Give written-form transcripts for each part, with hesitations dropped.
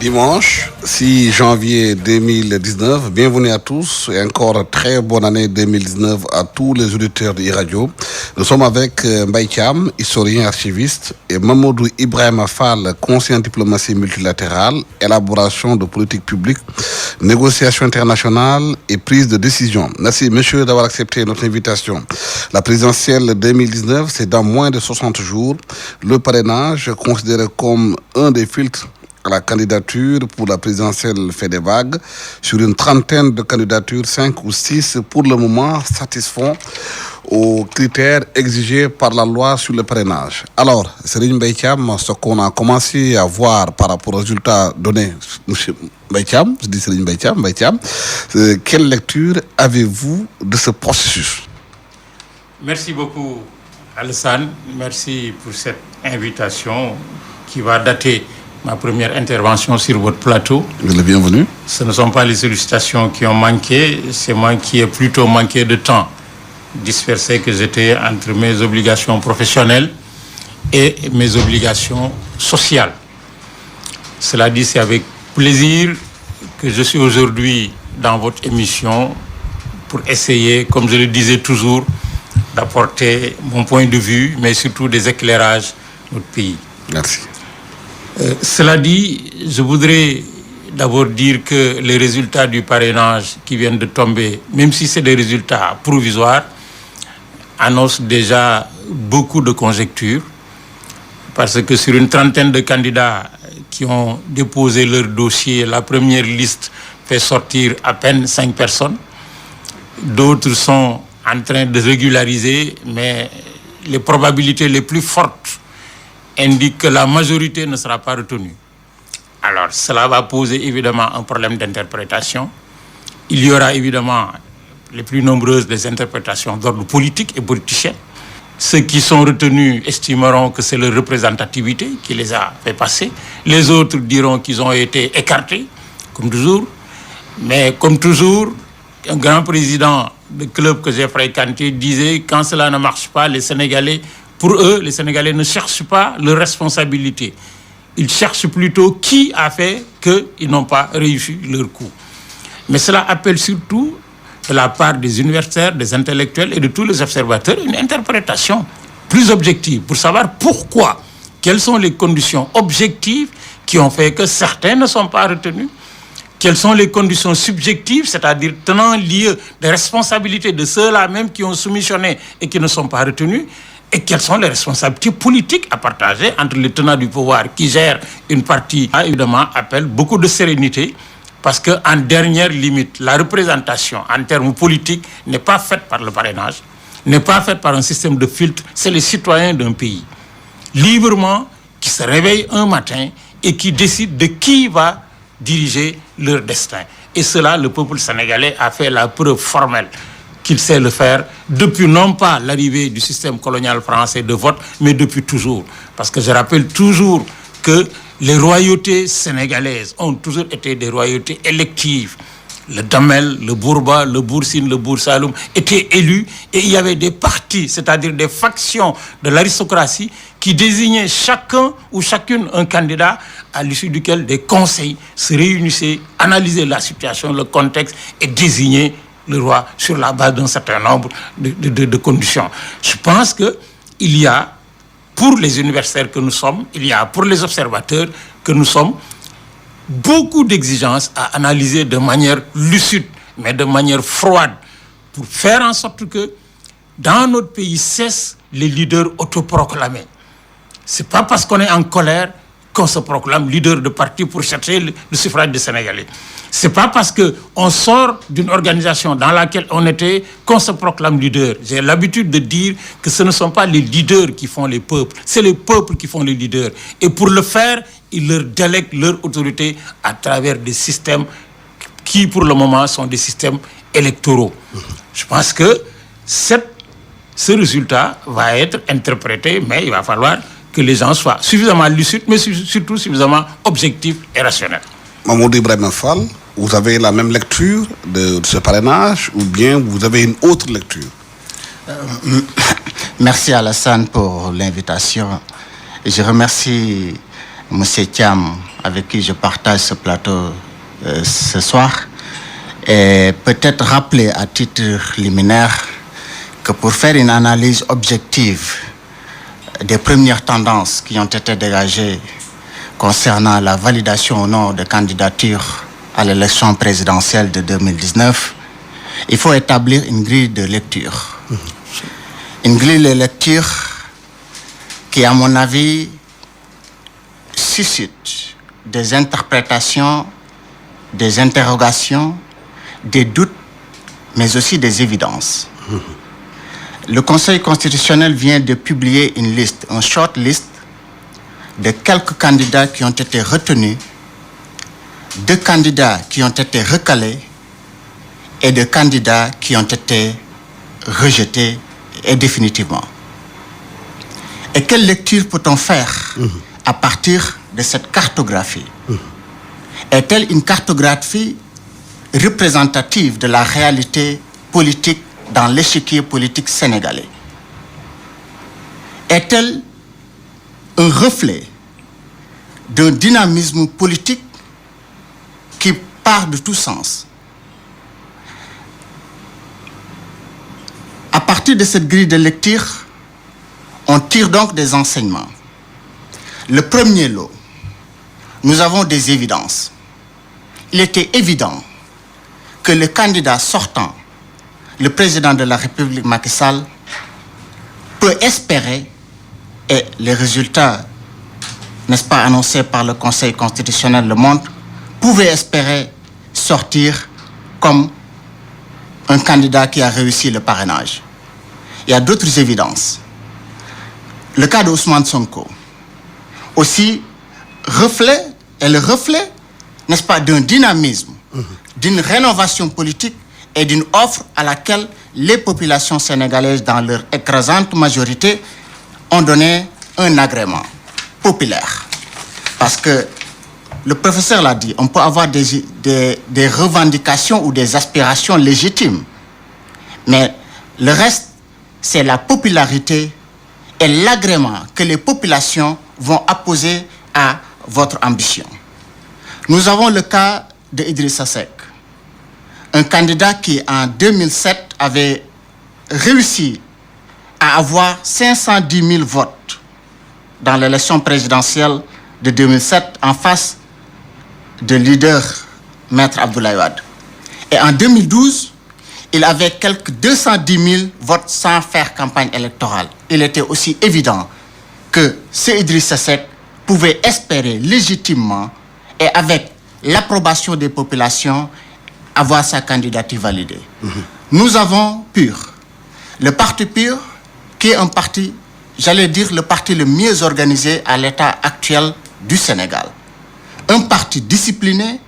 Dimanche 6 janvier 2019, bienvenue à tous et encore très bonne année 2019 à tous les auditeurs de e-radio. Nous sommes avec Mbaye Thiam, historien archiviste, et Mamadou Ibrahima Fall, conseiller en diplomatie multilatérale, élaboration de politique publique, négociation internationale et prise de décision. Merci messieurs d'avoir accepté notre invitation. La présidentielle 2019, c'est dans moins de 60 jours. Le parrainage, considéré comme un des filtres à la candidature pour la présidentielle, fait des vagues. Sur une trentaine de candidatures, 5 ou 6 pour le moment satisfont aux critères exigés par la loi sur le parrainage. Alors, Serigne Mbaye Thiam, ce qu'on a commencé à voir par rapport aux résultats donnés, monsieur Mbaye Thiam, je dis Serigne Mbaye Thiam, quelle lecture avez-vous de ce processus? Merci beaucoup, Alassane. Merci pour cette invitation qui va dater ma première intervention sur votre plateau. Vous êtes le bienvenu. Ce ne sont pas les sollicitations qui ont manqué, c'est moi qui ai plutôt manqué de temps, dispersé que j'étais entre mes obligations professionnelles et mes obligations sociales. Cela dit, c'est avec plaisir que je suis aujourd'hui dans votre émission pour essayer, comme je le disais toujours, d'apporter mon point de vue, mais surtout des éclairages de notre pays. Merci. Cela dit, je voudrais d'abord dire que les résultats du parrainage qui viennent de tomber, même si c'est des résultats provisoires, annoncent déjà beaucoup de conjectures, parce que sur une trentaine de candidats qui ont déposé leur dossier, la première liste fait sortir à peine 5 personnes. D'autres sont en train de régulariser, mais les probabilités les plus fortes indiquent que la majorité ne sera pas retenue. Alors, cela va poser évidemment un problème d'interprétation. Il y aura évidemment les plus nombreuses des interprétations d'ordre politique et politicien. Ceux qui sont retenus estimeront que c'est leur représentativité qui les a fait passer. Les autres diront qu'ils ont été écartés, comme toujours. Mais comme toujours, un grand président de club que j'ai fréquenté disait « Quand cela ne marche pas, les Sénégalais, pour eux, les Sénégalais ne cherchent pas leur responsabilité. Ils cherchent plutôt qui a fait qu'ils n'ont pas réussi leur coup. » Mais cela appelle surtout, de la part des universitaires, des intellectuels et de tous les observateurs, une interprétation plus objective pour savoir pourquoi, quelles sont les conditions objectives qui ont fait que certains ne sont pas retenus. Quelles sont les conditions subjectives, c'est-à-dire tenant lieu des responsabilités de ceux-là même qui ont soumissionné et qui ne sont pas retenus, et quelles sont les responsabilités politiques à partager entre les tenants du pouvoir qui gèrent une partie, évidemment, appelle beaucoup de sérénité, parce qu'en dernière limite, la représentation en termes politiques n'est pas faite par le parrainage, n'est pas faite par un système de filtre, c'est les citoyens d'un pays, librement, qui se réveillent un matin et qui décident de qui va diriger leur destin. Et cela, le peuple sénégalais a fait la preuve formelle qu'il sait le faire depuis non pas l'arrivée du système colonial français de vote, mais depuis toujours. Parce que je rappelle toujours que les royautés sénégalaises ont toujours été des royautés électives. Le Damel, le Bourba, le Boursine, le Boursaloum étaient élus et il y avait des partis, c'est-à-dire des factions de l'aristocratie qui désignaient chacun ou chacune un candidat à l'issue duquel des conseils se réunissaient, analysaient la situation, le contexte et désignaient le roi sur la base d'un certain nombre de conditions. Je pense qu'il y a, pour les universitaires que nous sommes, il y a pour les observateurs que nous sommes, beaucoup d'exigences à analyser de manière lucide, mais de manière froide, pour faire en sorte que dans notre pays cessent les leaders autoproclamés. Ce n'est pas parce qu'on est en colère qu'on se proclame leader de parti pour chercher le suffrage des Sénégalais. Ce n'est pas parce qu'on sort d'une organisation dans laquelle on était qu'on se proclame leader. J'ai l'habitude de dire que ce ne sont pas les leaders qui font les peuples, c'est les peuples qui font les leaders. Et pour le faire, ils leur délèguent leur autorité à travers des systèmes qui, pour le moment, sont des systèmes électoraux. Je pense que ce résultat va être interprété, mais il va falloir que les gens soient suffisamment lucides, mais surtout suffisamment objectifs et rationnels. Mamadou Ibrahima Fall, vous avez la même lecture de ce parrainage ou bien vous avez une autre lecture? Merci Alassane pour l'invitation. Et je remercie M. Thiam, avec qui je partage ce plateau ce soir, et peut-être rappeler à titre liminaire que pour faire une analyse objective des premières tendances qui ont été dégagées concernant la validation ou non de candidature à l'élection présidentielle de 2019, il faut établir une grille de lecture. Une grille de lecture qui, à mon avis, suscite des interprétations, des interrogations, des doutes, mais aussi des évidences. Le Conseil constitutionnel vient de publier une liste, une short list, de quelques candidats qui ont été retenus, 2 candidats qui ont été recalés et 2 candidats qui ont été rejetés et définitivement. Et quelle lecture peut-on faire à partir de cette cartographie? Est-elle une cartographie représentative de la réalité politique dans l'échiquier politique sénégalais? Est-elle un reflet d'un dynamisme politique qui part de tout sens? À partir de cette grille de lecture, on tire donc des enseignements. Le premier lot, nous avons des évidences. Il était évident que le candidat sortant, le président de la République Macky Sall, peut espérer, et les résultats, n'est-ce pas, annoncés par le Conseil constitutionnel le montrent, pouvait espérer sortir comme un candidat qui a réussi le parrainage. Il y a d'autres évidences. Le cas d'Ousmane Sonko, aussi le reflet, n'est-ce pas, d'un dynamisme, d'une rénovation politique et d'une offre à laquelle les populations sénégalaises, dans leur écrasante majorité, ont donné un agrément populaire. Parce que le professeur l'a dit, on peut avoir des revendications ou des aspirations légitimes. Mais le reste, c'est la popularité et l'agrément que les populations vont apposer à votre ambition. Nous avons le cas de Idrissa Seck, un candidat qui, en 2007, avait réussi à avoir 510 000 votes dans l'élection présidentielle de 2007 en face de leader Maître Abdoulaye Wade. Et en 2012, il avait quelques 210 000 votes sans faire campagne électorale. Il était aussi évident que ce Idrissa Seck pouvait espérer légitimement et avec l'approbation des populations avoir sa candidature validée. Nous avons PUR, le parti PUR, qui est un parti, j'allais dire, le parti le mieux organisé à l'état actuel du Sénégal. Un parti discipliné,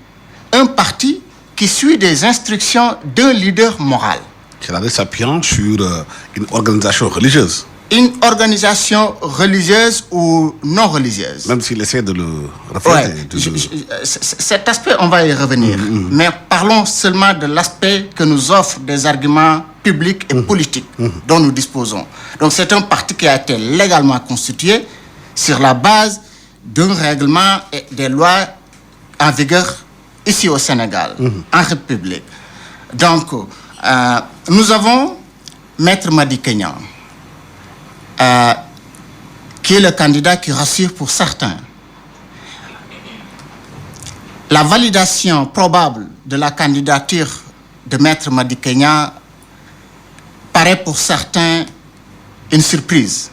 un parti qui suit des instructions d'un leader moral. Qui avait s'appuyant sur une organisation religieuse. Une organisation religieuse ou non religieuse. Même s'il essaie de le refléter. Ouais, cet aspect, on va y revenir. Mais parlons seulement de l'aspect que nous offrent des arguments publics et politiques dont nous disposons. Donc c'est un parti qui a été légalement constitué sur la base d'un règlement et des lois en vigueur ici au Sénégal, en République. Donc, nous avons Maître Madi Kenya, qui est le candidat qui rassure pour certains. La validation probable de la candidature de Maître Madi Kenya paraît pour certains une surprise.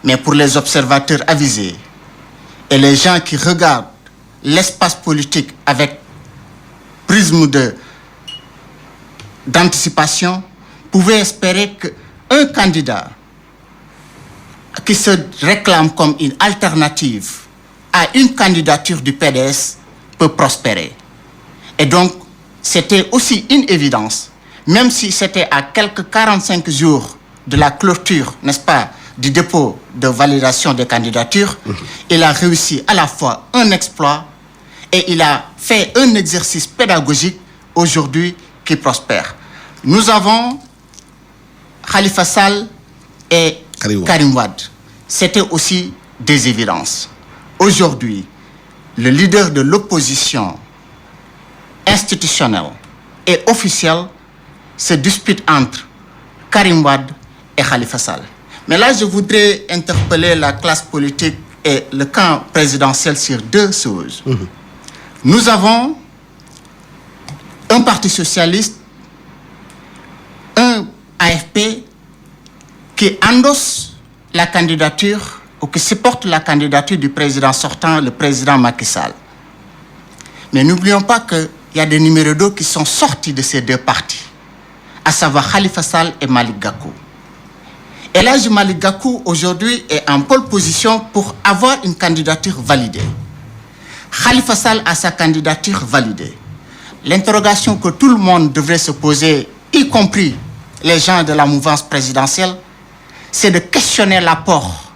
Mais pour les observateurs avisés et les gens qui regardent l'espace politique avec prisme d'anticipation, pouvaient espérer qu'un candidat qui se réclame comme une alternative à une candidature du PDS peut prospérer. Et donc, c'était aussi une évidence, même si c'était à quelques 45 jours de la clôture, n'est-ce pas, du dépôt de validation des candidatures, il a réussi à la fois un exploit et il a fait un exercice pédagogique aujourd'hui qui prospère. Nous avons Khalifa Sall et Karim Wade. C'était aussi des évidences. aujourd'hui, le leader de l'opposition institutionnelle et officielle se dispute entre Karim Wade et Khalifa Sall. Mais là, je voudrais interpeller la classe politique et le camp présidentiel sur deux choses. Nous avons un parti socialiste, un AFP qui endosse la candidature ou qui supporte la candidature du président sortant, le président Macky Sall. Mais n'oublions pas qu'il y a des numéros 2 qui sont sortis de ces deux partis, à savoir Khalifa Sall et Malick Gakou. Et là, Malick Gakou, aujourd'hui, est en pole position pour avoir une candidature validée. Khalifa Sall a sa candidature validée. L'interrogation que tout le monde devrait se poser, y compris les gens de la mouvance présidentielle, c'est de questionner l'apport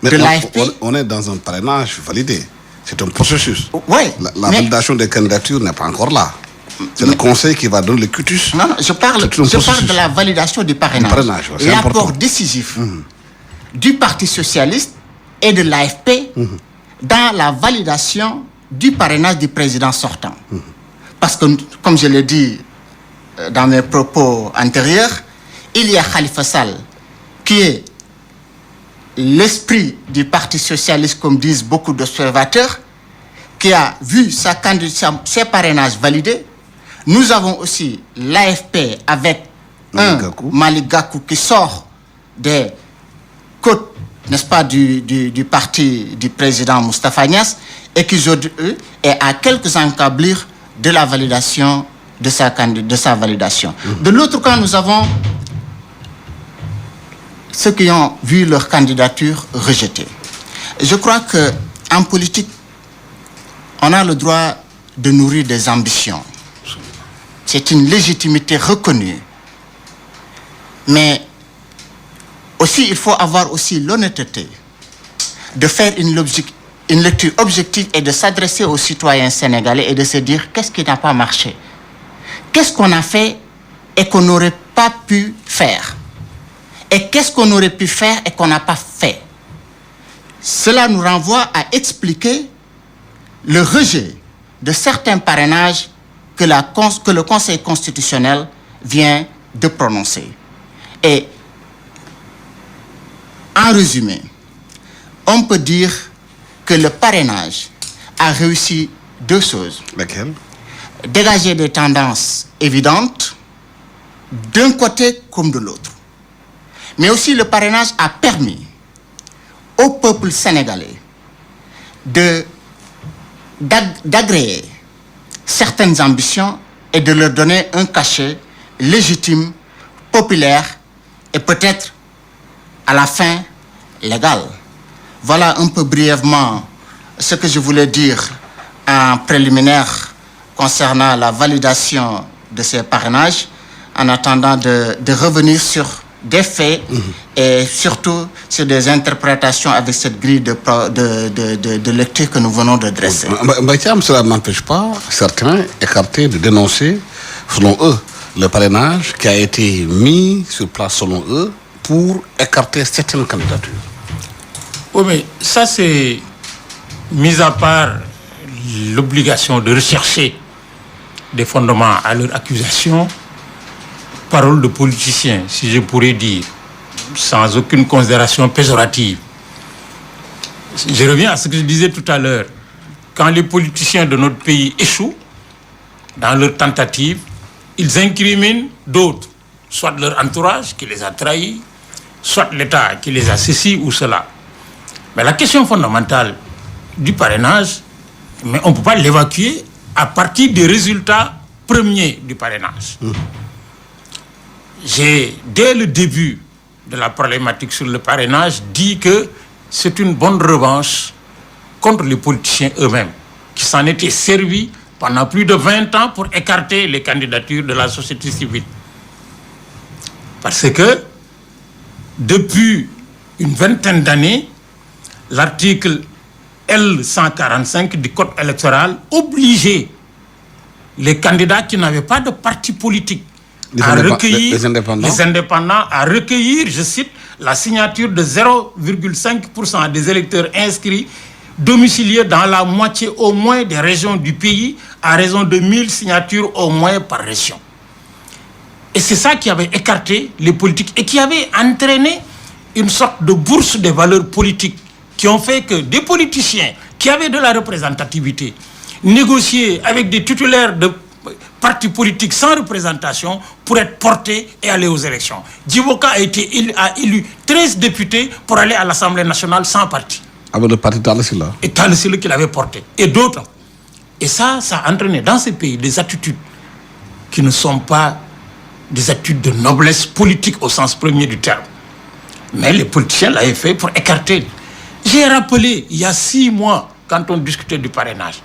de l'AFP. On est dans un parrainage validé. C'est un processus. Oui. La validation des candidatures n'est pas encore là. C'est le conseil qui va donner le cutus. Non, je parle de la validation du parrainage. L'apport décisif du Parti socialiste et de l'AFP dans la validation du parrainage du président sortant. Parce que, comme je l'ai dit dans mes propos antérieurs, il y a Khalifa Sall qui est l'esprit du Parti socialiste, comme disent beaucoup d'observateurs, qui a vu ses parrainages validés. Nous avons aussi l'AFP avec Malick Gakou qui sort des côtes, n'est-ce pas, du parti du président Moustapha Niasse et qui aujourd'hui est à quelques encablures de la validation de sa validation. De l'autre côté, nous avons ceux qui ont vu leur candidature rejetée. Je crois qu'en politique, on a le droit de nourrir des ambitions. C'est une légitimité reconnue. Mais aussi, il faut avoir aussi l'honnêteté de faire une lecture objective et de s'adresser aux citoyens sénégalais et de se dire qu'est-ce qui n'a pas marché. Qu'est-ce qu'on a fait et qu'on n'aurait pas pu faire. Et qu'est-ce qu'on aurait pu faire et qu'on n'a pas fait. Cela nous renvoie à expliquer le rejet de certains parrainages que le Conseil constitutionnel vient de prononcer. Et en résumé, on peut dire que le parrainage a réussi deux choses. Lesquelles? Dégager des tendances évidentes d'un côté comme de l'autre. Mais aussi le parrainage a permis au peuple sénégalais d'agréer certaines ambitions et de leur donner un cachet légitime, populaire et peut-être à la fin légal. Voilà un peu brièvement ce que je voulais dire en préliminaire concernant la validation de ces parrainages, en attendant de revenir sur des faits et surtout sur des interprétations avec cette grille de lecture que nous venons de dresser. Cela n'empêche pas certains écartés de dénoncer, selon eux, le parrainage qui a été mis sur place, selon eux, pour écarter certaines candidatures. Oui, mais ça, c'est mis à part l'obligation de rechercher des fondements à leur accusation, parole de politicien, si je pourrais dire, sans aucune considération péjorative. Je reviens à ce que je disais tout à l'heure. Quand les politiciens de notre pays échouent dans leur tentative, ils incriminent d'autres, soit leur entourage qui les a trahis, soit l'État qui les a ceci ou cela. Mais la question fondamentale du parrainage, mais on ne peut pas l'évacuer à partir des résultats premiers du parrainage. J'ai, dès le début de la problématique sur le parrainage, dit que c'est une bonne revanche contre les politiciens eux-mêmes, qui s'en étaient servis pendant plus de 20 ans pour écarter les candidatures de la société civile. Parce que, depuis une vingtaine d'années, l'article L145 du Code électoral obligeait les candidats qui n'avaient pas de parti politique les indépendants à recueillir, je cite, la signature de 0,5% des électeurs inscrits domiciliés dans la moitié au moins des régions du pays, à raison de 1000 signatures au moins par région. Et c'est ça qui avait écarté les politiques et qui avait entraîné une sorte de bourse des valeurs politiques qui ont fait que des politiciens qui avaient de la représentativité négociaient avec des titulaires de partis politiques sans représentation pour être portés et aller aux élections. Djiboka a élu 13 députés pour aller à l'Assemblée nationale sans parti. Avec le parti Talla-Sylla. Et Talla-Sylla qui l'avait porté. Et d'autres. Et ça a entraîné dans ces pays des attitudes qui ne sont pas des attitudes de noblesse politique au sens premier du terme. Mais les politiciens l'avaient fait pour écarter. J'ai rappelé il y a 6 mois, quand on discutait du parrainage,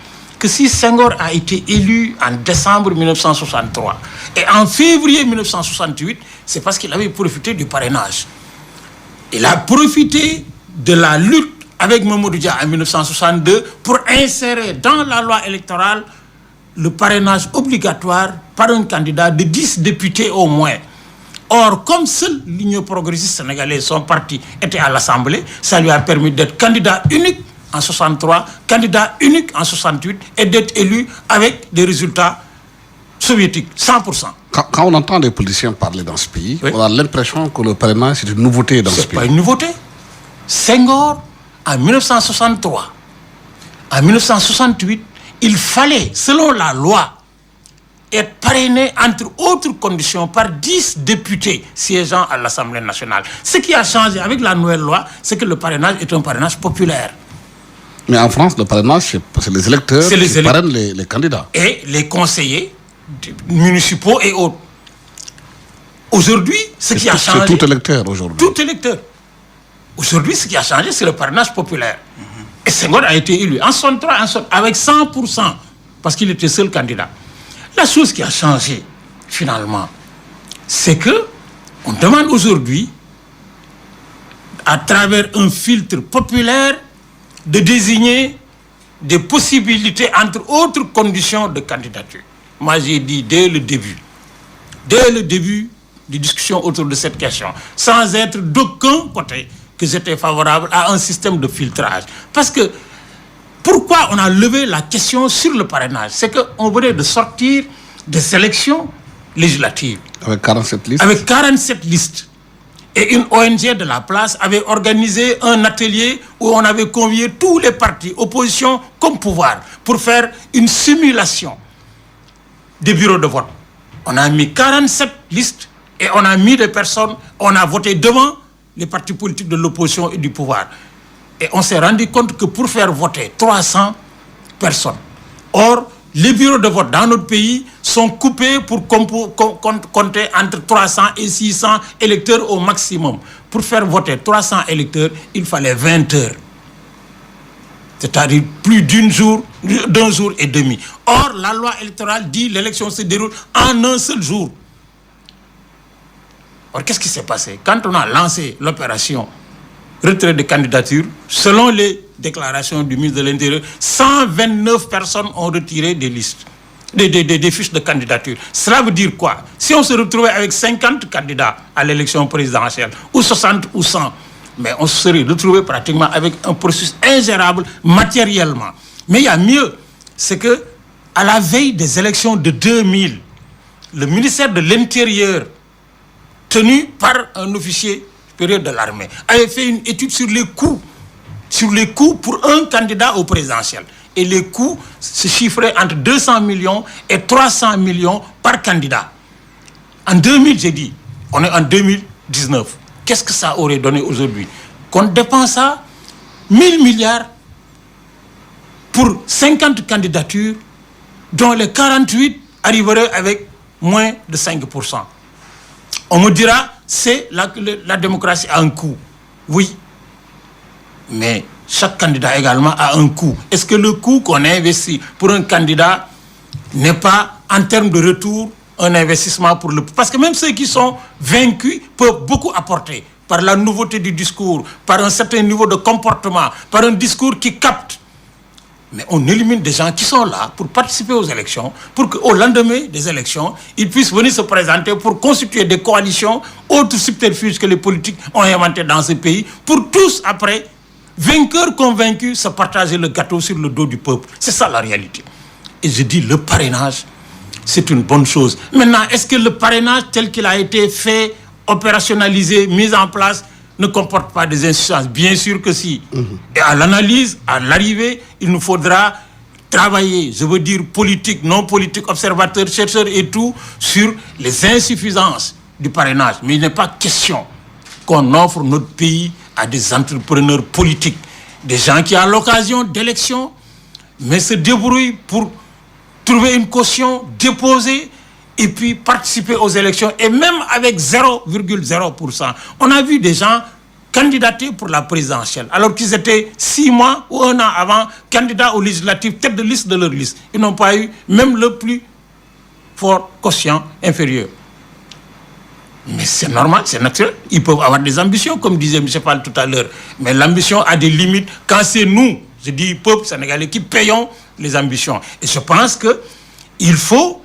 que si Senghor a été élu en décembre 1963 et en février 1968, c'est parce qu'il avait profité du parrainage. Il a profité de la lutte avec Mamadou Dia en 1962 pour insérer dans la loi électorale le parrainage obligatoire par un candidat de 10 députés au moins. Or, comme seule l'Union progressiste sénégalaise, son parti, était à l'Assemblée, ça lui a permis d'être candidat unique en 63, candidat unique en 68 et d'être élu avec des résultats soviétiques, 100%. Quand on entend les politiciens parler dans ce pays, oui, on a l'impression que le parrainage c'est une nouveauté dans ce pays. C'est pas une nouveauté. Senghor, en 1963, en 1968, il fallait, selon la loi, être parrainé, entre autres conditions, par 10 députés siégeant à l'Assemblée nationale. Ce qui a changé avec la nouvelle loi, c'est que le parrainage est un parrainage populaire. Mais en France, le parrainage, c'est les électeurs qui parrainent les candidats. Et les conseillers municipaux et autres. Aujourd'hui, ce qui a changé... C'est tout électeur aujourd'hui. Tout électeur. Aujourd'hui, ce qui a changé, c'est le parrainage populaire. Et Senghor a été élu en 63, avec 100%, parce qu'il était seul candidat. La chose qui a changé, finalement, c'est que on demande aujourd'hui, à travers un filtre populaire, de désigner des possibilités, entre autres conditions de candidature. Moi, j'ai dit dès le début des discussions autour de cette question, sans être d'aucun côté, que j'étais favorable à un système de filtrage. Parce que, pourquoi on a levé la question sur le parrainage? C'est qu'on venait de sortir des élections législatives. Avec 47 listes. Avec 47 listes. Et une ONG de la place avait organisé un atelier où on avait convié tous les partis, opposition comme pouvoir, pour faire une simulation des bureaux de vote. On a mis 47 listes et on a mis des personnes, on a voté devant les partis politiques de l'opposition et du pouvoir. Et on s'est rendu compte que pour faire voter 300 personnes, or, les bureaux de vote dans notre pays sont coupés pour compter entre 300 et 600 électeurs au maximum. Pour faire voter 300 électeurs, il fallait 20 heures. C'est-à-dire plus d'un jour et demi. Or, la loi électorale dit que l'élection se déroule en un seul jour. Or, qu'est-ce qui s'est passé? Quand on a lancé l'opération retrait de candidature, selon les déclarations du ministre de l'Intérieur, 129 personnes ont retiré des listes, des fiches de candidature. Cela veut dire quoi? Si on se retrouvait avec 50 candidats à l'élection présidentielle, ou 60 ou 100, mais on se serait retrouvé pratiquement avec un processus ingérable matériellement. Mais il y a mieux, c'est que à la veille des élections de 2000, le ministère de l'Intérieur, tenu par un officier supérieur de l'armée, avait fait une étude sur les coûts pour un candidat au présidentiel. Et les coûts se chiffraient entre 200 millions et 300 millions par candidat. En 2000, j'ai dit, on est en 2019. Qu'est-ce que ça aurait donné aujourd'hui? Qu'on dépense 1000 milliards pour 50 candidatures, dont les 48 arriveraient avec moins de 5%. On me dira, c'est la démocratie a un coût. Oui. Mais chaque candidat également a un coût. Est-ce que le coût qu'on investit pour un candidat n'est pas, en termes de retour, un investissement pour le... Parce que même ceux qui sont vaincus peuvent beaucoup apporter par la nouveauté du discours, par un certain niveau de comportement, par un discours qui capte. Mais on élimine des gens qui sont là pour participer aux élections, pour qu'au lendemain des élections, ils puissent venir se présenter pour constituer des coalitions, autres subterfuges que les politiques ont inventés dans ce pays, pour tous, après, vainqueurs convaincus se partager le gâteau sur le dos du peuple. C'est ça la réalité. Et je dis, le parrainage, c'est une bonne chose. Maintenant, est-ce que le parrainage tel qu'il a été fait, opérationnalisé, mis en place, ne comporte pas des insuffisances? Bien sûr que si. Et à l'analyse, à l'arrivée, il nous faudra travailler, je veux dire politique, non politique, observateurs, chercheurs et tout, sur les insuffisances du parrainage. Mais il n'est pas question qu'on offre notre pays à des entrepreneurs politiques, des gens qui, à l'occasion d'élections, mais se débrouillent pour trouver une caution, déposer et puis participer aux élections, et même avec 0,0%. On a vu des gens candidater pour la présidentielle, alors qu'ils étaient 6 mois ou 1 an avant candidats aux législatives, tête de liste de leur liste. Ils n'ont pas eu même le plus fort quotient inférieur. Mais c'est normal, c'est naturel. Ils peuvent avoir des ambitions, comme disait M. Fall tout à l'heure. Mais l'ambition a des limites quand c'est nous, je dis peuple sénégalais, qui payons les ambitions. Et je pense qu'il faut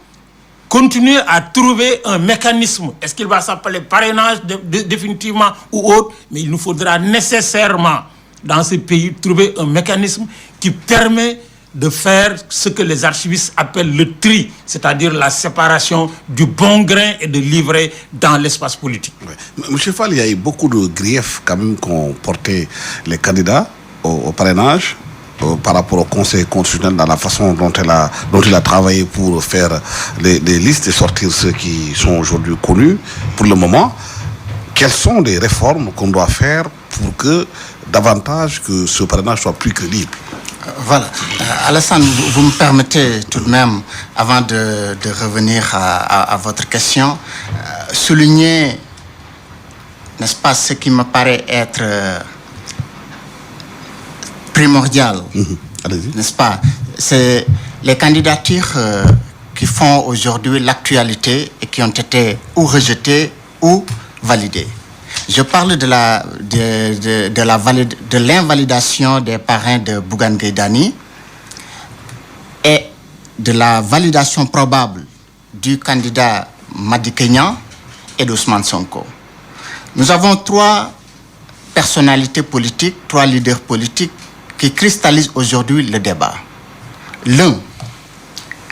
continuer à trouver un mécanisme. Est-ce qu'il va s'appeler parrainage définitivement ou autre? Mais il nous faudra nécessairement, dans ce pays, trouver un mécanisme qui permet de faire ce que les archivistes appellent le tri, c'est-à-dire la séparation du bon grain et de l'ivraie dans l'espace politique. Ouais. Monsieur Fall, il y a eu beaucoup de griefs quand même qu'ont porté les candidats au parrainage par rapport au Conseil constitutionnel, dans la façon dont il a travaillé pour faire les listes et sortir ceux qui sont aujourd'hui connus. Pour le moment, quelles sont les réformes qu'on doit faire pour que davantage que ce parrainage soit plus crédible? Voilà. Alassane, vous me permettez tout de même, avant de revenir à votre question, souligner, n'est-ce pas, ce qui me paraît être primordial, n'est-ce pas? C'est les candidatures qui font aujourd'hui l'actualité et qui ont été ou rejetées ou validées. Je parle de l'invalidation des parrains de Bougane Gueye Dany et de la validation probable du candidat Madické Niang et d'Ousmane Sonko. Nous avons 3 personnalités politiques, 3 leaders politiques qui cristallisent aujourd'hui le débat. L'un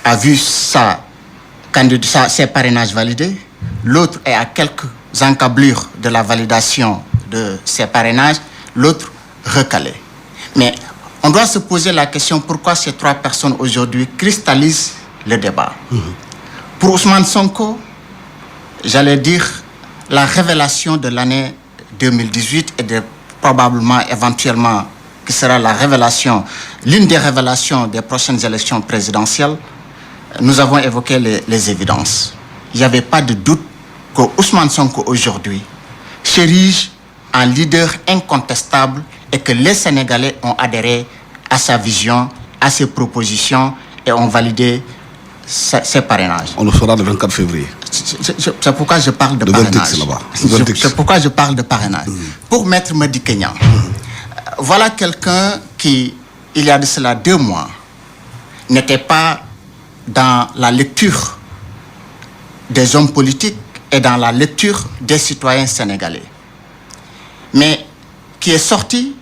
a vu ses parrainages validés, l'autre est à quelques encablures de la validation de ces parrainages, l'autre recalé. Mais on doit se poser la question pourquoi ces 3 personnes aujourd'hui cristallisent le débat. Pour Ousmane Sonko, j'allais dire la révélation de l'année 2018 et probablement, éventuellement, qui sera l'une des révélations des prochaines élections présidentielles. Nous avons évoqué les évidences. Il n'y avait pas de doute que Ousmane Sonko aujourd'hui s'érige en leader incontestable et que les Sénégalais ont adhéré à sa vision, à ses propositions et ont validé ses parrainages. On le fera le 24 février. C'est pourquoi je parle de parrainage. C'est pourquoi je parle de parrainage. Pour Maître Madické Niang, voilà quelqu'un qui, il y a de cela 2 mois, n'était pas dans la lecture des hommes politiques et dans la lecture des citoyens sénégalais, mais qui est sorti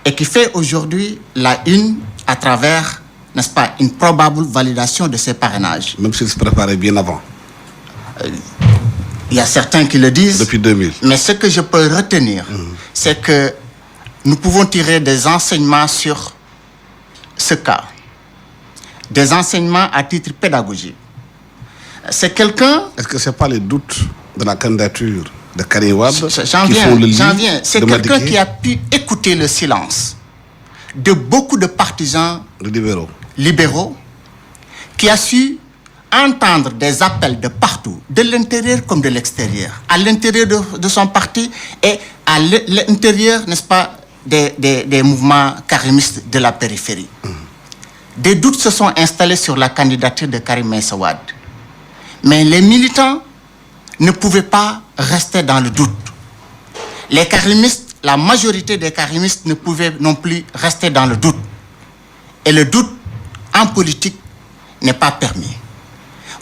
et qui fait aujourd'hui la une à travers, n'est-ce pas, une probable validation de ses parrainages. Même s'il se préparait bien avant. Il y a certains qui le disent. Depuis 2000. Mais ce que je peux retenir, c'est que nous pouvons tirer des enseignements sur ce cas. Des enseignements à titre pédagogique. C'est quelqu'un... Est-ce que ce n'est pas les doutes de la candidature de Karim Wade J'en viens. C'est quelqu'un qui a pu écouter le silence de beaucoup de partisans libéraux, qui a su entendre des appels de partout, de l'intérieur comme de l'extérieur, à l'intérieur de son parti et à l'intérieur, n'est-ce pas, des mouvements karimistes de la périphérie. Des doutes se sont installés sur la candidature de Karim Meïssa Wade. Mais les militants ne pouvaient pas rester dans le doute. Les karimistes, la majorité des karimistes ne pouvaient non plus rester dans le doute. Et le doute en politique n'est pas permis.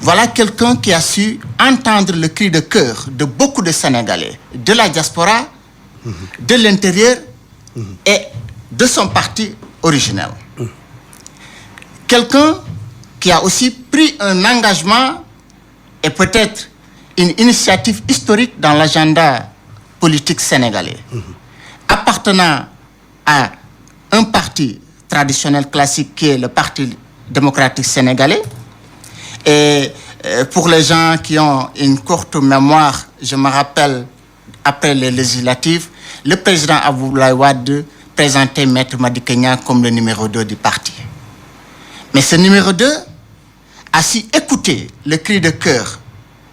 Voilà quelqu'un qui a su entendre le cri de cœur de beaucoup de Sénégalais, de la diaspora, de l'intérieur et de son parti originel. Quelqu'un qui a aussi pris un engagement et peut-être une initiative historique dans l'agenda politique sénégalais. Appartenant à un parti traditionnel classique qui est le Parti démocratique sénégalais. Et pour les gens qui ont une courte mémoire, je me rappelle, après les législatives, le président Abdoulaye Wade présentait Maître Madické Niang comme le numéro 2 du parti. Mais ce numéro 2 a su écouter le cri de cœur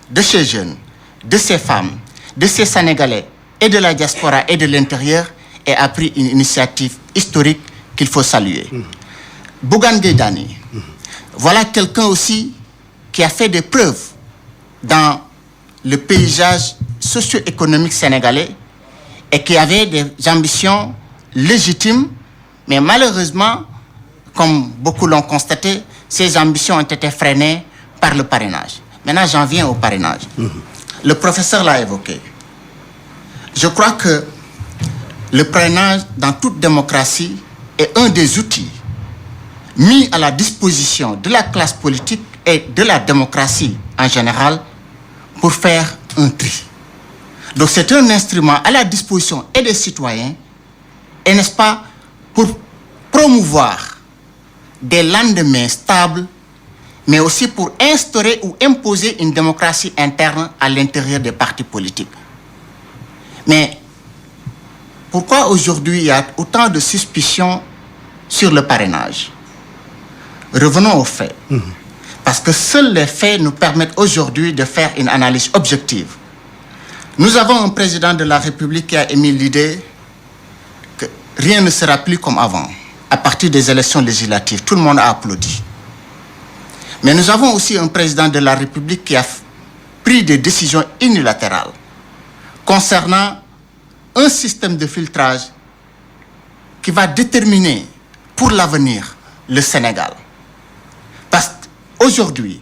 de ces jeunes, de ces femmes, de ces Sénégalais et de la diaspora et de l'intérieur et a pris une initiative historique qu'il faut saluer. Bougane Gueye Dany, voilà quelqu'un aussi qui a fait des preuves dans le paysage socio-économique sénégalais et qui avait des ambitions légitimes, mais malheureusement, comme beaucoup l'ont constaté, ces ambitions ont été freinées par le parrainage. Maintenant, j'en viens au parrainage. Le professeur l'a évoqué. Je crois que le parrainage, dans toute démocratie, est un des outils mis à la disposition de la classe politique et de la démocratie en général pour faire un tri. Donc c'est un instrument à la disposition et des citoyens, et n'est-ce pas, pour promouvoir des lendemains stables, mais aussi pour instaurer ou imposer une démocratie interne à l'intérieur des partis politiques. Mais pourquoi aujourd'hui il y a autant de suspicions sur le parrainage? Revenons aux faits. Parce que seuls les faits nous permettent aujourd'hui de faire une analyse objective. Nous avons un président de la République qui a émis l'idée que rien ne sera plus comme avant. À partir des élections législatives, tout le monde a applaudi. Mais nous avons aussi un président de la République qui a pris des décisions unilatérales concernant un système de filtrage qui va déterminer pour l'avenir le Sénégal. Parce qu'aujourd'hui,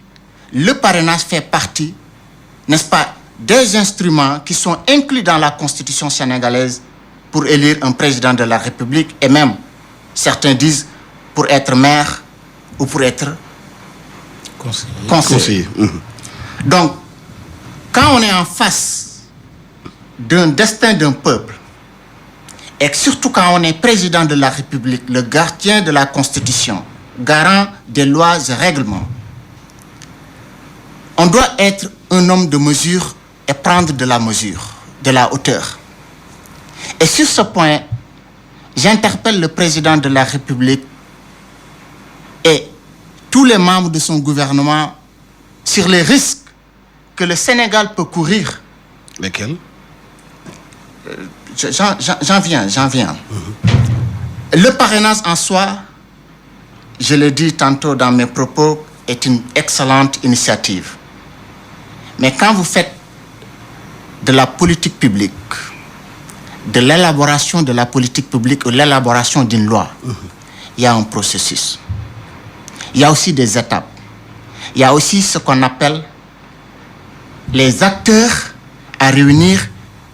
le parrainage fait partie, n'est-ce pas, des instruments qui sont inclus dans la Constitution sénégalaise pour élire un président de la République et même, certains disent, pour être maire ou pour être conseiller. Donc, quand on est en face d'un destin d'un peuple, et surtout quand on est président de la République, le gardien de la Constitution, garant des lois et règlements, on doit être un homme de mesure et prendre de la mesure, de la hauteur. Et sur ce point, j'interpelle le président de la République et tous les membres de son gouvernement sur les risques que le Sénégal peut courir. Lesquels? J'en viens. Le parrainage en soi, je l'ai dit tantôt dans mes propos, est une excellente initiative. Mais quand vous faites de la politique publique, de l'élaboration de la politique publique ou l'élaboration d'une loi, il y a un processus. Il y a aussi des étapes. Il y a aussi ce qu'on appelle les acteurs à réunir,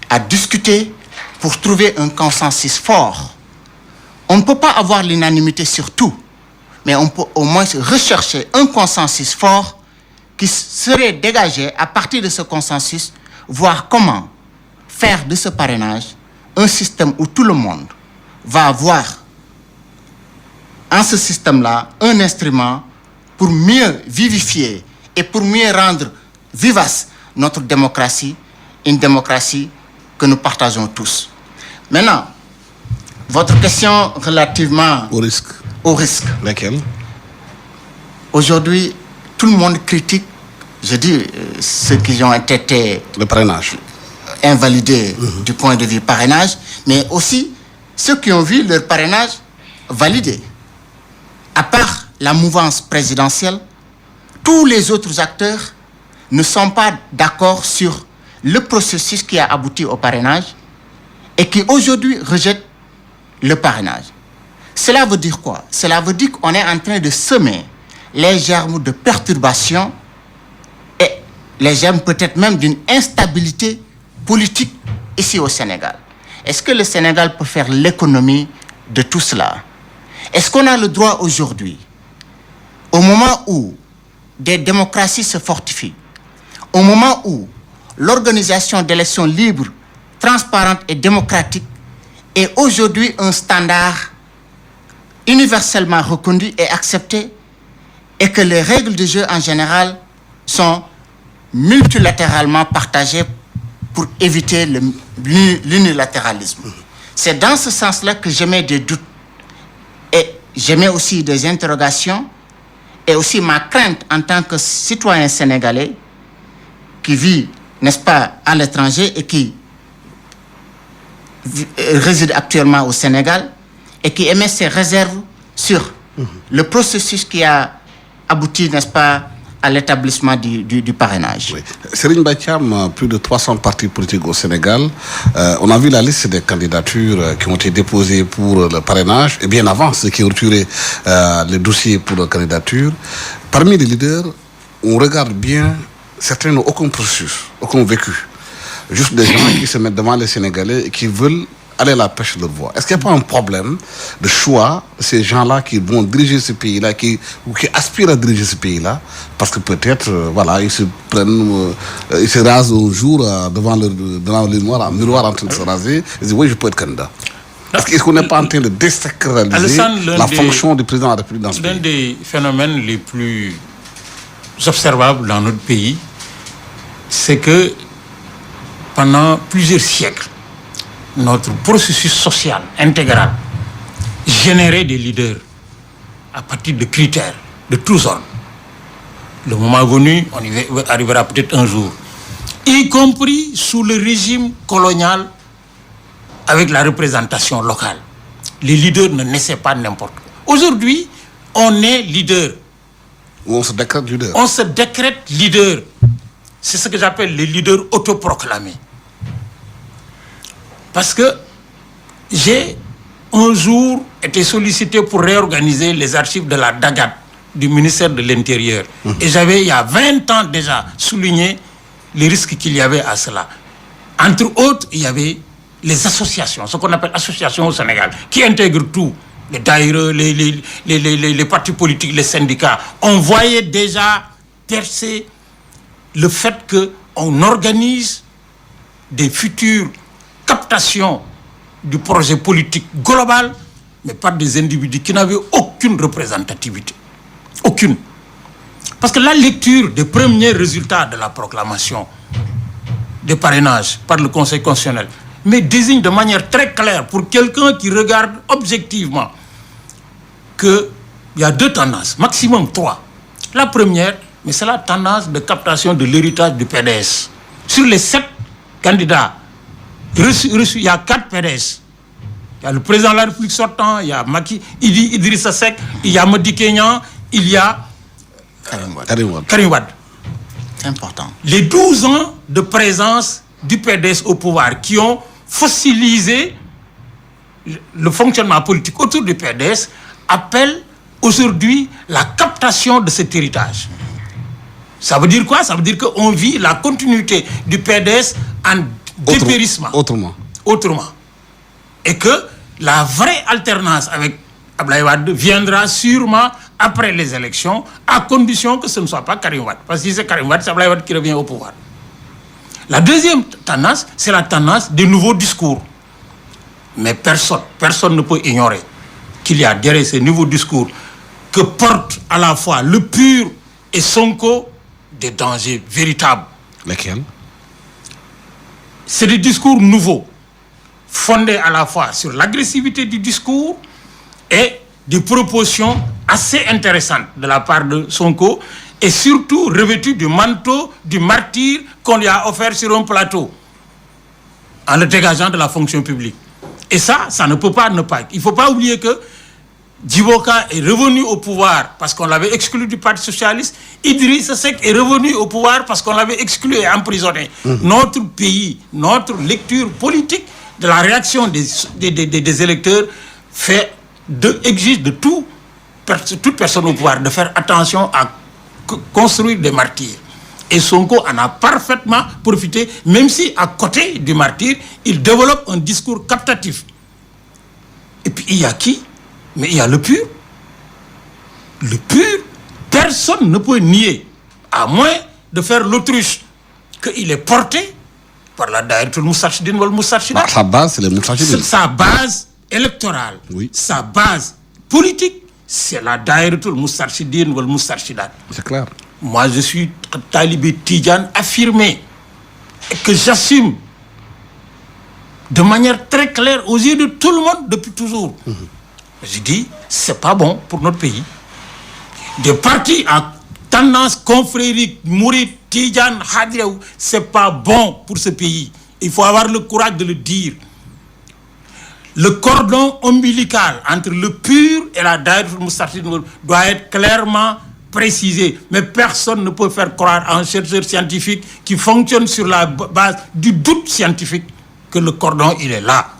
à discuter pour trouver un consensus fort. On ne peut pas avoir l'unanimité sur tout, mais on peut au moins rechercher un consensus fort qui serait dégagé à partir de ce consensus, voir comment faire de ce parrainage un système où tout le monde va avoir en ce système-là un instrument pour mieux vivifier et pour mieux rendre vivace notre démocratie, une démocratie que nous partageons tous. Maintenant, votre question relativement Au risque. au risque. Lesquels? Aujourd'hui, tout le monde critique, je dis, ceux qui ont été Le parrainage. invalidés du point de vue parrainage, mais aussi ceux qui ont vu leur parrainage validé. À part la mouvance présidentielle, tous les autres acteurs ne sont pas d'accord sur le processus qui a abouti au parrainage et qui aujourd'hui rejette le parrainage. Cela veut dire quoi? Cela veut dire qu'on est en train de semer les germes de perturbation et les germes peut-être même d'une instabilité politique ici au Sénégal. Est-ce que le Sénégal peut faire l'économie de tout cela? Est-ce qu'on a le droit aujourd'hui, au moment où des démocraties se fortifient, au moment où l'organisation d'élections libres, transparentes et démocratiques est aujourd'hui un standard universellement reconnu et accepté, et que les règles du jeu en général sont multilatéralement partagées pour éviter l'unilatéralisme? C'est dans ce sens-là que j'émets des doutes et j'émets aussi des interrogations et aussi ma crainte en tant que citoyen sénégalais qui vit, n'est-ce pas, à l'étranger et qui réside actuellement au Sénégal et qui émet ses réserves sur le processus qui a abouti, n'est-ce pas, à l'établissement du parrainage. Oui. Serigne Mbaye Thiam, plus de 300 partis politiques au Sénégal. On a vu la liste des candidatures qui ont été déposées pour le parrainage, et bien avant ceux qui ont retiré les dossiers pour la candidature. Parmi les leaders, on regarde bien, certains n'ont aucun processus, aucun vécu. Juste des gens qui se mettent devant les Sénégalais et qui veulent aller à la pêche de leur voix. Est-ce qu'il n'y a pas un problème de choix de ces gens-là qui vont diriger ce pays-là, ou qui aspirent à diriger ce pays-là, parce que peut-être, voilà, ils se prennent, ils se rasent un jour devant le miroir, en train de se raser, ils disent oui, je peux être candidat. Est-ce qu'on n'est pas en train de désacraliser la fonction du président de la République dans ce pays? L'un des phénomènes les plus observables dans notre pays, c'est que pendant plusieurs siècles, notre processus social intégral générait des leaders à partir de critères de tous ordres. Le moment venu, on y arrivera peut-être un jour, y compris sous le régime colonial avec la représentation locale. Les leaders ne naissaient pas n'importe où. Aujourd'hui, on est leader. Ou on se décrète leader. On se décrète leader. C'est ce que j'appelle les leaders autoproclamés. Parce que j'ai un jour été sollicité pour réorganiser les archives de la DAGAT du ministère de l'Intérieur. Et j'avais, il y a 20 ans déjà, souligné les risques qu'il y avait à cela. Entre autres, il y avait les associations, ce qu'on appelle associations au Sénégal, qui intègrent tout. Les daïres, les partis politiques, les syndicats. On voyait déjà percer le fait qu'on organise des futurs captation du projet politique global, mais par des individus qui n'avaient aucune représentativité. Aucune. Parce que la lecture des premiers résultats de la proclamation des parrainages par le Conseil constitutionnel mais désigne de manière très claire pour quelqu'un qui regarde objectivement qu'il y a 2 tendances, maximum 3. La première, mais c'est la tendance de captation de l'héritage du PDS. Sur les 7 candidats reçu, il y a 4 PDS. Il y a le président de la République sortant, il y a Idrissa Seck, il y a Madické Niang, il y a Karim Wade. C'est important. Les 12 ans de présence du PDS au pouvoir qui ont fossilisé le fonctionnement politique autour du PDS appellent aujourd'hui la captation de cet héritage. Ça veut dire quoi? Ça veut dire qu'on vit la continuité du PDS en dépérissement. Autrement. Et que la vraie alternance avec Abdoulaye Wade viendra sûrement après les élections, à condition que ce ne soit pas Karim Wade. Parce que si c'est Karim Wade, c'est Abdoulaye Wade qui revient au pouvoir. La deuxième tendance, c'est la tendance des nouveaux discours. Mais personne ne peut ignorer qu'il y a derrière ces nouveaux discours que portent à la fois le PUR et Sonko des dangers véritables. Lesquels? C'est des discours nouveaux, fondés à la fois sur l'agressivité du discours et des propositions assez intéressantes de la part de Sonko et surtout revêtus du manteau du martyr qu'on lui a offert sur un plateau en le dégageant de la fonction publique. Et ça ne peut pas ne pas. Il ne faut pas oublier que Djiboka est revenu au pouvoir parce qu'on l'avait exclu du Parti socialiste. Idrissa Seck est revenu au pouvoir parce qu'on l'avait exclu et emprisonné. Notre pays, notre lecture politique de la réaction des électeurs exige de toute personne au pouvoir de faire attention à construire des martyrs. Et Sonko en a parfaitement profité, même si à côté du martyr, il développe un discours captatif. Et puis, il y a qui? Mais il y a le PUR. Le PUR, personne ne peut nier, à moins de faire l'autruche, qu'il est porté par la Daïratul Moustarchidine ou le Moustarchidat. Sa base, c'est les Moustarchidines. Sa base électorale, oui. Sa base politique, c'est la Daïratul Moustarchidine ou le Moustarchidat. C'est clair. Moi, je suis talibé Tidjane affirmé et que j'assume de manière très claire aux yeux de tout le monde depuis toujours. Je dis, c'est pas bon pour notre pays. Des partis à tendance confrérique, Mouride, Tidjane, Hadriaou, c'est pas bon pour ce pays. Il faut avoir le courage de le dire. Le cordon ombilical entre le PUR et la Daïratul Moustarchidine doit être clairement précisé. Mais personne ne peut faire croire à un chercheur scientifique qui fonctionne sur la base du doute scientifique que le cordon, il est là.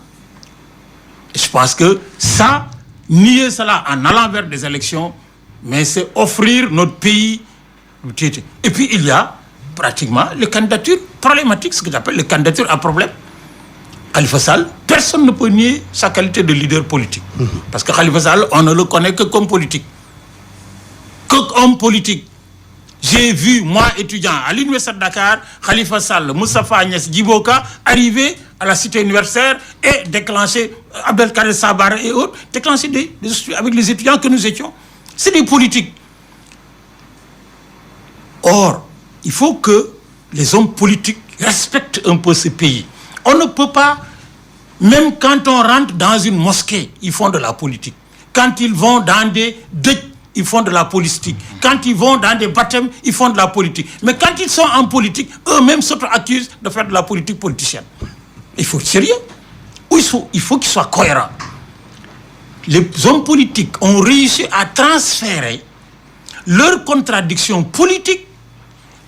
Et je pense que ça, nier cela en allant vers des élections, mais c'est offrir notre pays. Et puis il y a pratiquement les candidatures problématiques, ce que j'appelle les candidatures à problème. Khalifa Sall, personne ne peut nier sa qualité de leader politique. Parce que Khalifa Sall, on ne le connaît que comme politique. Que comme politique. J'ai vu, moi, étudiant à l'université de Dakar, Khalifa Sall, Moustapha Agnès Djiboka arriver à la cité universitaire et déclencher, Abdelkader Sabara et autres, déclencher avec les étudiants que nous étions. C'est des politiques. Or, il faut que les hommes politiques respectent un peu ce pays. On ne peut pas, même quand on rentre dans une mosquée, ils font de la politique. Quand ils vont dans des deuils, ils font de la politique. Quand ils vont dans des baptêmes, ils font de la politique. Mais quand ils sont en politique, eux-mêmes s'auto-accusent de faire de la politique politicienne. Il faut être sérieux. Il faut qu'ils soient cohérents. Les hommes politiques ont réussi à transférer leurs contradictions politiques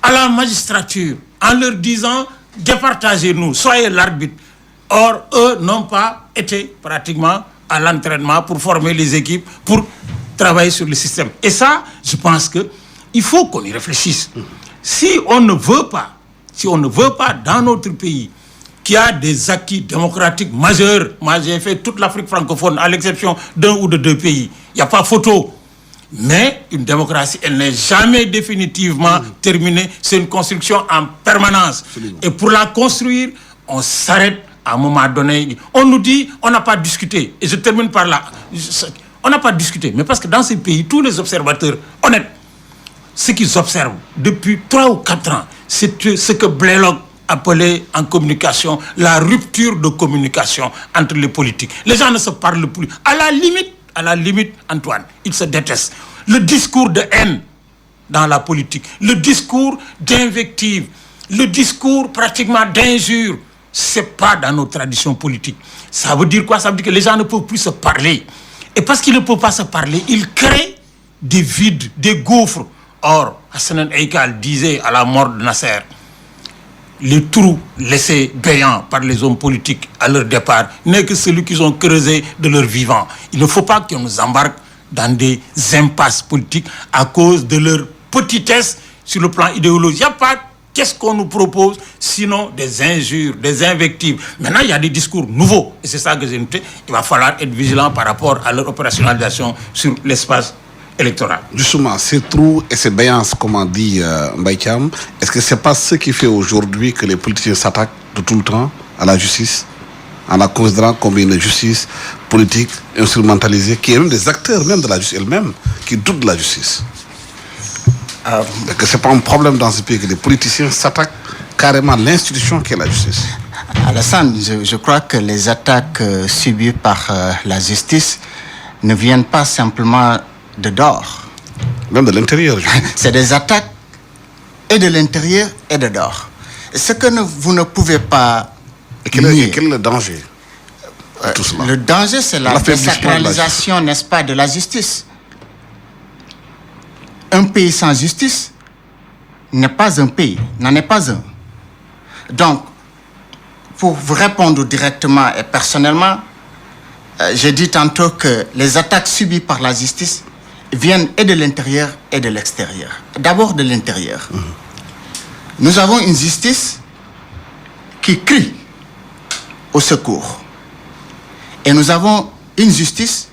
à la magistrature en leur disant « départagez-nous, soyez l'arbitre ». Or, eux n'ont pas été pratiquement à l'entraînement pour former les équipes, pour travailler sur le système. Et ça, je pense qu'il faut qu'on y réfléchisse. Si on ne veut pas dans notre pays qui a des acquis démocratiques majeurs, moi j'ai fait toute l'Afrique francophone à l'exception d'un ou de deux pays, il n'y a pas photo. Mais une démocratie, elle n'est jamais définitivement terminée. C'est une construction en permanence. Absolument. Et pour la construire, on s'arrête à un moment donné. On nous dit, on n'a pas discuté. Et je termine par là. On n'a pas discuté. Mais parce que dans ces pays, tous les observateurs honnêtes, ce qu'ils observent depuis 3 ou 4 ans, c'est ce que Blalock appelait en communication la rupture de communication entre les politiques. Les gens ne se parlent plus. À la limite, Antoine, ils se détestent. Le discours de haine dans la politique, le discours d'invective, le discours pratiquement d'injure, c'est pas dans nos traditions politiques. Ça veut dire quoi? Ça veut dire que les gens ne peuvent plus se parler. Et parce qu'ils ne peuvent pas se parler, ils créent des vides, des gouffres. Or, Hassanan Eikal disait à la mort de Nasser, les trous laissés béants par les hommes politiques à leur départ n'est que celui qu'ils ont creusé de leur vivant. Il ne faut pas qu'on nous embarque dans des impasses politiques à cause de leur petitesse sur le plan idéologique. Il n'y a pas qu'est-ce qu'on nous propose sinon des injures, des invectives. Maintenant, il y a des discours nouveaux. Et c'est ça que j'ai noté. Il va falloir être vigilant par rapport à leur opérationnalisation sur l'espace électoral. Justement, ces trous et ces béances, comme on dit Mbaye Thiam, est-ce que ce n'est pas ce qui fait aujourd'hui que les politiciens s'attaquent de tout le temps à la justice, en la considérant comme une justice politique instrumentalisée, qui est un des acteurs même de la justice elle-même, qui doute de la justice? Est-ce que ce n'est pas un problème dans ce pays que les politiciens s'attaquent carrément à l'institution qui est la justice? Alassane, je crois que les attaques subies par la justice ne viennent pas simplement de dehors. Même de l'intérieur. C'est des attaques et de l'intérieur et de dehors. Ce que vous ne pouvez pas nier. Quel est le danger de tout cela? Le danger, c'est la désacralisation, n'est-ce pas, de la justice. Un pays sans justice n'est pas un pays, n'en est pas un. Donc, pour vous répondre directement et personnellement, j'ai dit tantôt que les attaques subies par la justice viennent et de l'intérieur et de l'extérieur. D'abord de l'intérieur. Nous avons une justice qui crie au secours. Et nous avons une justice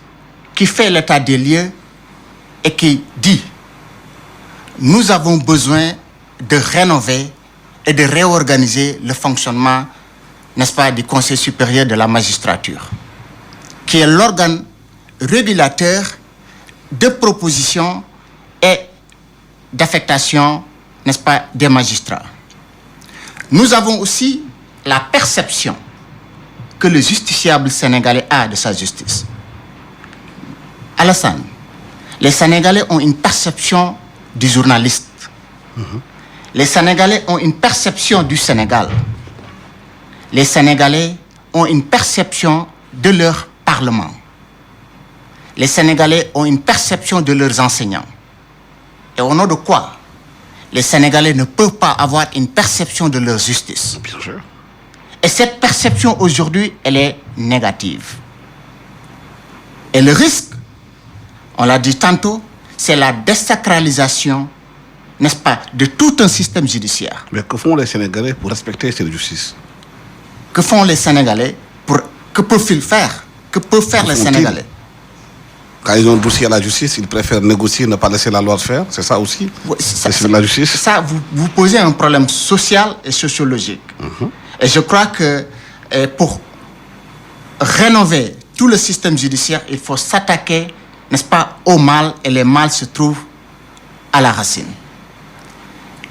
qui fait l'état des lieux et qui dit nous avons besoin de rénover et de réorganiser le fonctionnement, n'est-ce pas, du Conseil supérieur de la magistrature, qui est l'organe régulateur de propositions et d'affectation, n'est-ce pas, des magistrats. Nous avons aussi la perception que le justiciable sénégalais a de sa justice. Alassane, les Sénégalais ont une perception du journaliste. Les Sénégalais ont une perception du Sénégal. Les Sénégalais ont une perception de leur Parlement. Les Sénégalais ont une perception de leurs enseignants. Et au nom de quoi les Sénégalais ne peuvent pas avoir une perception de leur justice? Bien sûr. Et cette perception aujourd'hui, elle est négative. Et le risque, on l'a dit tantôt, c'est la désacralisation, n'est-ce pas, de tout un système judiciaire. Mais que font les Sénégalais pour respecter cette justice? Que font les Sénégalais que peuvent-ils faire? Que peuvent faire les Sénégalais? Quand ils ont un dossier à la justice, ils préfèrent négocier, ne pas laisser la loi faire. C'est ça aussi? Oui, c'est la justice. Ça, vous posez un problème social et sociologique. Et je crois que pour rénover tout le système judiciaire, il faut s'attaquer, n'est-ce pas, au mal, et les mal se trouvent à la racine.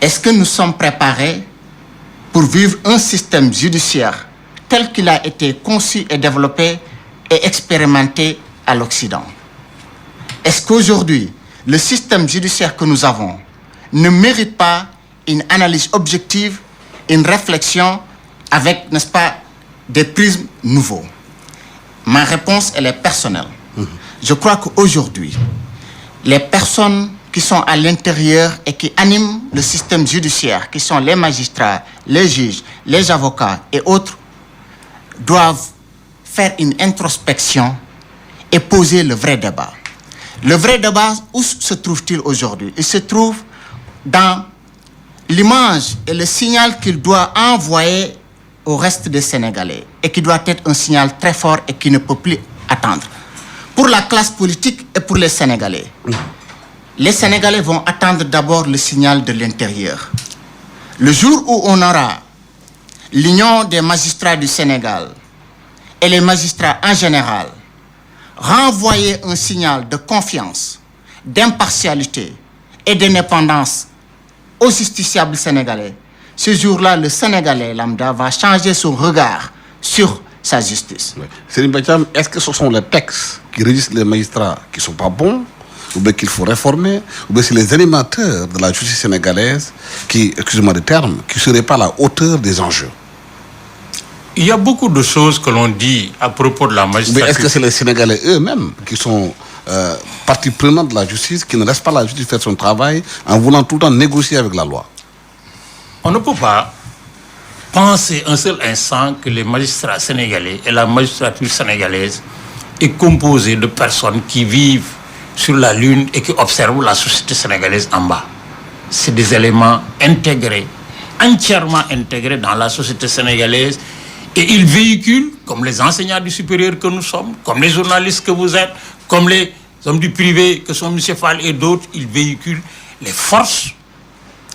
Est-ce que nous sommes préparés pour vivre un système judiciaire tel qu'il a été conçu et développé et expérimenté à l'Occident? Est-ce qu'aujourd'hui, le système judiciaire que nous avons ne mérite pas une analyse objective, une réflexion avec, n'est-ce pas, des prismes nouveaux? Ma réponse, elle est personnelle. Je crois qu'aujourd'hui, les personnes qui sont à l'intérieur et qui animent le système judiciaire, qui sont les magistrats, les juges, les avocats et autres, doivent faire une introspection et poser le vrai débat. Le vrai débat, où se trouve-t-il aujourd'hui? Il se trouve dans l'image et le signal qu'il doit envoyer au reste des Sénégalais et qui doit être un signal très fort et qui ne peut plus attendre. Pour la classe politique et pour les Sénégalais, les Sénégalais vont attendre d'abord le signal de l'intérieur. Le jour où on aura l'Union des magistrats du Sénégal et les magistrats en général renvoyer un signal de confiance, d'impartialité et d'indépendance aux justiciables sénégalais, ce jour-là, le Sénégalais lambda va changer son regard sur sa justice. Oui. Serigne Mbaye Thiam, est-ce que ce sont les textes qui régissent les magistrats qui ne sont pas bons, ou bien qu'il faut réformer, ou bien c'est les animateurs de la justice sénégalaise qui, excusez-moi le terme, qui ne seraient pas à la hauteur des enjeux? Il y a beaucoup de choses que l'on dit à propos de la magistrature. Mais est-ce que c'est les Sénégalais eux-mêmes qui sont partie prenante de la justice, qui ne laissent pas la justice faire son travail en voulant tout le temps négocier avec la loi? On ne peut pas penser un seul instant que les magistrats sénégalais et la magistrature sénégalaise est composée de personnes qui vivent sur la Lune et qui observent la société sénégalaise en bas. C'est des éléments intégrés, entièrement intégrés dans la société sénégalaise. Et ils véhiculent, comme les enseignants du supérieur que nous sommes, comme les journalistes que vous êtes, comme les hommes du privé que sont M. Fall et d'autres, ils véhiculent les forces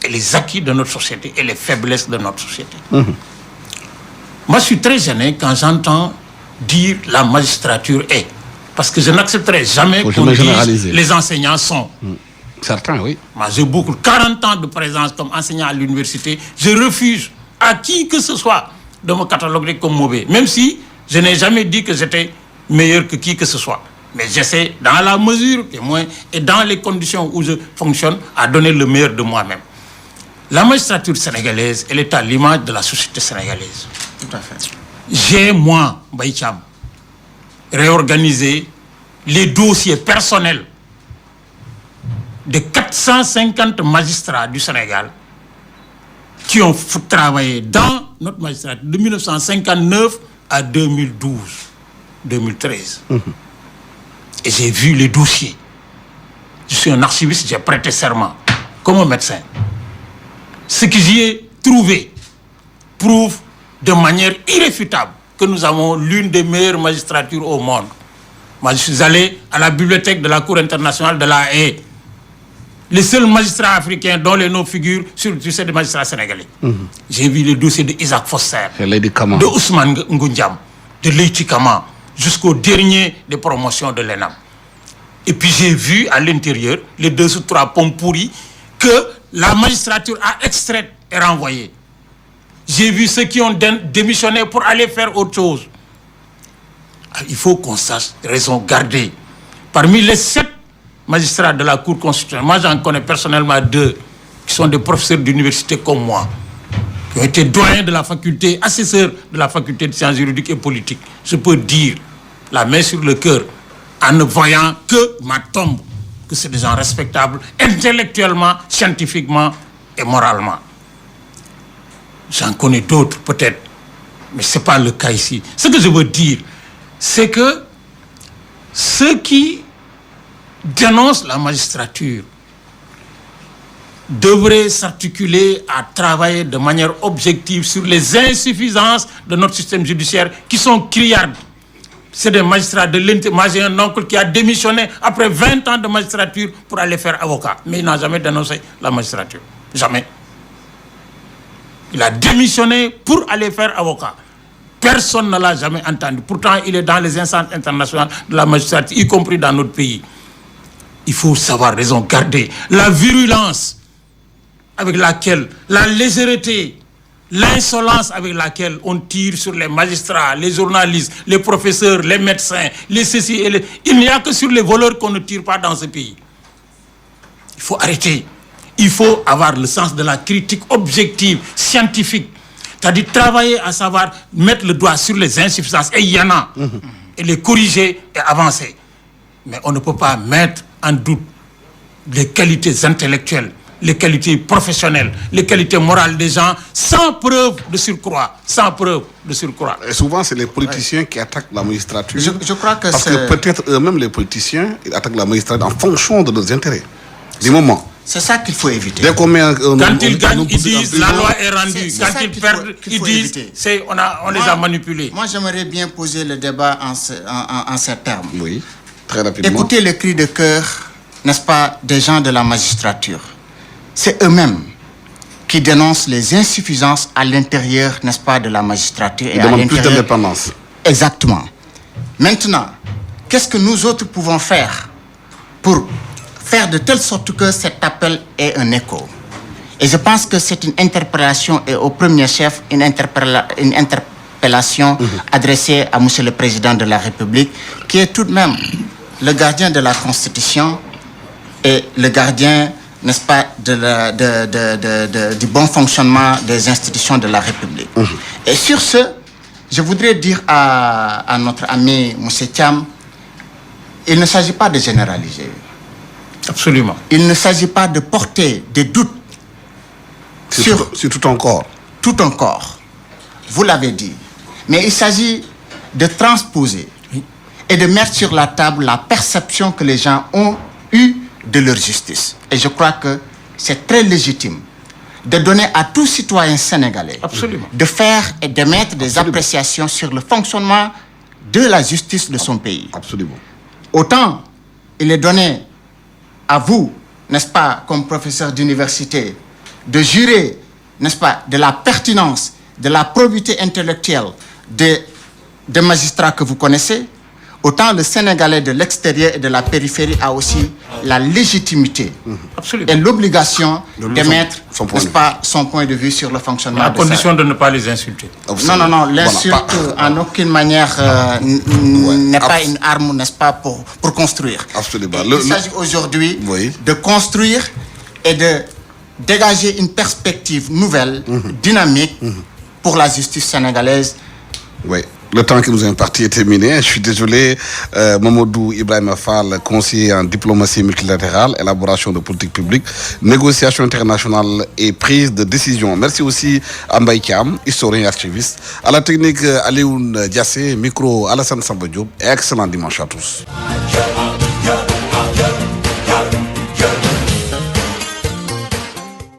et les acquis de notre société et les faiblesses de notre société. Moi, je suis très gêné quand j'entends dire la magistrature est. Parce que je n'accepterai jamais qu'on dise les enseignants sont. Certains, oui. Moi, j'ai 40 ans de présence comme enseignant à l'université. Je refuse à qui que ce soit de me cataloguer comme mauvais, même si je n'ai jamais dit que j'étais meilleur que qui que ce soit. Mais j'essaie, dans la mesure et dans les conditions où je fonctionne, à donner le meilleur de moi-même. La magistrature sénégalaise, elle est à l'image de la société sénégalaise. Tout à fait. J'ai, moi, Mbaye Thiam, réorganisé les dossiers personnels de 450 magistrats du Sénégal qui ont travaillé dans notre magistrature de 1959 à 2012, 2013. Et j'ai vu les dossiers. Je suis un archiviste, j'ai prêté serment comme un médecin. Ce que j'y ai trouvé prouve de manière irréfutable que nous avons l'une des meilleures magistratures au monde. Moi, je suis allé à la bibliothèque de la Cour internationale de La Haye. Les seuls magistrats africains dont les noms figurent sur le dossier des magistrats sénégalais. J'ai vu les dossiers de Isaac Foster, de Ousmane Ngoundiam, de Leïti Kama, jusqu'au dernier des promotions de l'ENAM. Et puis j'ai vu à l'intérieur, les 2 ou 3 pommes pourries, que la magistrature a extrait et renvoyé. J'ai vu ceux qui ont démissionné pour aller faire autre chose. Alors, il faut qu'on sache raison garder. Parmi les 7 magistrats de la Cour constitutionnelle, moi j'en connais personnellement 2 qui sont des professeurs d'université comme moi, qui ont été doyens de la faculté, assesseurs de la faculté de sciences juridiques et politiques. Je peux dire, la main sur le cœur, en ne voyant que ma tombe, que c'est des gens respectables, intellectuellement, scientifiquement et moralement. J'en connais d'autres peut-être, mais ce n'est pas le cas ici. Ce que je veux dire, c'est que ceux qui dénoncent la magistrature devraient s'articuler à travailler de manière objective sur les insuffisances de notre système judiciaire qui sont criardes. C'est des magistrats de l'intérieur. Moi, j'ai un oncle qui a démissionné après 20 ans de magistrature pour aller faire avocat. Mais il n'a jamais dénoncé la magistrature. Jamais. Il a démissionné pour aller faire avocat. Personne ne l'a jamais entendu. Pourtant, il est dans les instances internationales de la magistrature, y compris dans notre pays. Il faut savoir raison garder. La virulence avec laquelle, la légèreté, l'insolence avec laquelle on tire sur les magistrats, les journalistes, les professeurs, les médecins, les ceci et les... Il n'y a que sur les voleurs qu'on ne tire pas dans ce pays. Il faut arrêter. Il faut avoir le sens de la critique objective, scientifique. C'est-à-dire travailler à savoir mettre le doigt sur les insuffisances, et il y en a, et les corriger et avancer. Mais on ne peut pas mettre en doute les qualités intellectuelles, les qualités professionnelles, les qualités morales des gens, sans preuve de surcroît. Sans preuve de surcroît. Et souvent, c'est les politiciens qui attaquent la magistrature. Je crois que parce que peut-être eux-mêmes, les politiciens, ils attaquent la magistrature en fonction de leurs intérêts. Du moment. C'est ça qu'il faut éviter. Quand ils gagnent, ils disent la loi est rendue. Quand ils perdent, ils disent on les a manipulés. Moi, j'aimerais bien poser le débat en ces termes. Oui, très rapidement. Écoutez le cri de cœur, n'est-ce pas, des gens de la magistrature. C'est eux-mêmes qui dénoncent les insuffisances à l'intérieur, n'est-ce pas, de la magistrature. Ils demandent plus d'indépendance. Exactement. Maintenant, qu'est-ce que nous autres pouvons faire pour faire de telle sorte que cet appel ait un écho? Et je pense que c'est une interpellation, et au premier chef, une interpellation adressée à M. le Président de la République, qui est tout de même le gardien de la Constitution et le gardien, n'est-ce pas, du bon fonctionnement des institutions de la République. Et sur ce, je voudrais dire à notre ami M. Thiam, il ne s'agit pas de généraliser. Absolument. Il ne s'agit pas de porter des doutes sur tout un corps. Tout un corps. Vous l'avez dit. Mais il s'agit de transposer et de mettre sur la table la perception que les gens ont eue de leur justice. Et je crois que c'est très légitime de donner à tout citoyen sénégalais de faire et d'émettre des appréciations sur le fonctionnement de la justice de son pays. Absolument. Autant il est donné à vous, n'est-ce pas, comme professeur d'université, de jurer, n'est-ce pas, de la pertinence, de la probité intellectuelle des magistrats que vous connaissez, autant le Sénégalais de l'extérieur et de la périphérie a aussi la légitimité et l'obligation d'émettre, n'est-ce pas, son point de vue sur le fonctionnement à condition de ne pas les insulter. Non, l'insulte en aucune manière n'est pas une arme, n'est-ce pas, pour construire. Absolument. Il s'agit aujourd'hui de construire et de dégager une perspective nouvelle, dynamique pour la justice sénégalaise. Oui. Le temps qui nous est imparti est terminé. Je suis désolé. Mamadou Ibrahima Fall, conseiller en diplomatie multilatérale, élaboration de politique publique, négociation internationale et prise de décision. Merci aussi à Mbaye Thiam, historien et archiviste. À la technique, Alioune Diassé, micro Alassane Samba Diop. Excellent dimanche à tous.